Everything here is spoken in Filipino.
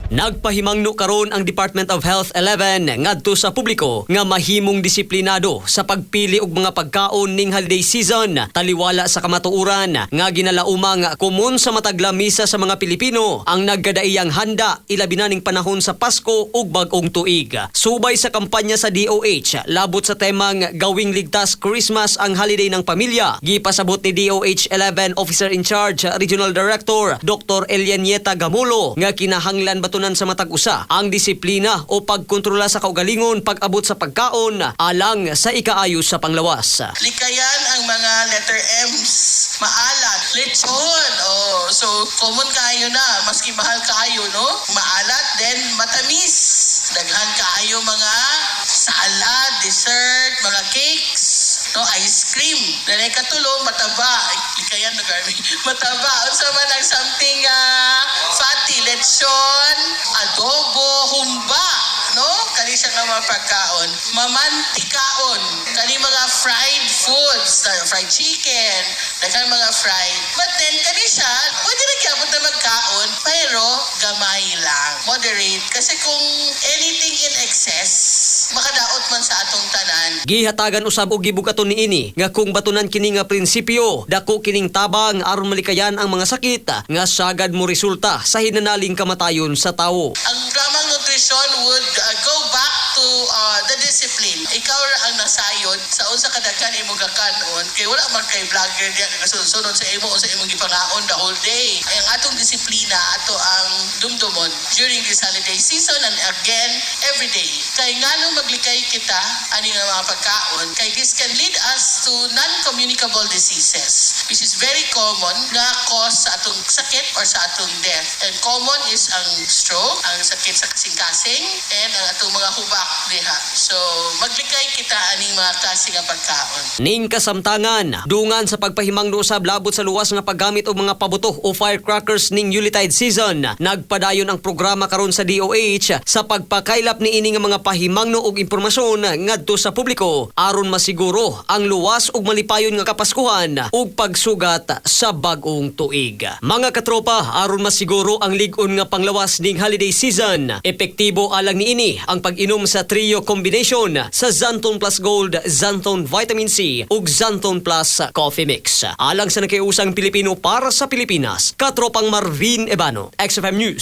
Nagpahimangno karon ang Department of Health 11 ngadto sa publiko nga mahimong disiplinado sa pagpili og mga pagkaon ning holiday season taliwala sa kamatuoran nga ginalaumang komon sa matag lamisa sa mga Pilipino ang nagkadaiyang handa ilabi na ning panahon sa Pasko ug bag-ong tuig. Subay sa kampanya sa DOH labot sa temang Gawing Ligtas Christmas ang holiday ng pamilya, gipasabot ni DOH 11 Officer in Charge Regional Director Dr. Elianieta Gamulo nga kinahanglan batunan sa matag usa ang disiplina o pagkontrola sa kaugalingon pag-abot sa pagkaon alang sa ikaayo sa panglawas. Likayan ang mga letter M's. Maalat, lechon. So common kayo na, maski mahal kayo, no? Maalat, then matamis. Daghan kayo mga salad, dessert, mga cakes, no, ice cream. Danay katulo, mataba. Likayan na garmi. Mataba. Unsa man ang something fatty, lechon, adobo, humba, no? Kani siya nga mga pagkaon. Mamantikaon. Kani mga fried foods, fried chicken, daghang mga fried. But then, kani siya, pwede na gyapon na magkaon, pero gamay lang. Moderate. Kasi kung anything in excess, makadaot man sa atong tanan. Gihatagan usab og gibugaton niini nga kung batunan kini nga prinsipyo, dako kining tabang aron malikayan ang mga sakit nga sagad mo resulta sa hinanaling kamatayon sa tawo. Ang tamang nutrition would go back to the discipline. Ikaw ra ang nasayod sa unsa kadaghan imo gakanon kay wala man kay vlogger diya nagasunod sa imo unsa imong gipangaon the whole day. Ay ang atong disiplina ato ang dumdumon during this holiday season and again every day. Kay nganong maglikay kita ani nga mga pagkaon kay this can lead us to non-communicable diseases which is very common nga cause sa atong sakit or sa atong death. And common is ang stroke, ang sakit sa kasing-kasing, and ang atong mga hubak diha. So maglikay kita aning mga klase nga pagkaon. Ning kasamtangan, dungan sa pagpahimangno usab labot sa luwas nga paggamit og mga pabuto o firecrackers ning Yuletide season. Nagpadayon ang programa karon sa DOH sa pagpakaylap niini nga mga pahimangno og impormasyon ngadto sa publiko aron masiguro ang luwas ug malipayon nga kapaskuhan ug pagsugat sa bag-ong tuig. Mga katropa, aron masiguro ang lig-on nga panglawas ning holiday season, epektibo alang niini ang pag-inom sa trio combination sa Xantone Plus Gold, Xantone Vitamin C ug Xantone Plus Coffee Mix. Alang sa nakiusang Pilipino para sa Pilipinas, katropang Marvin Ebano, XFM News.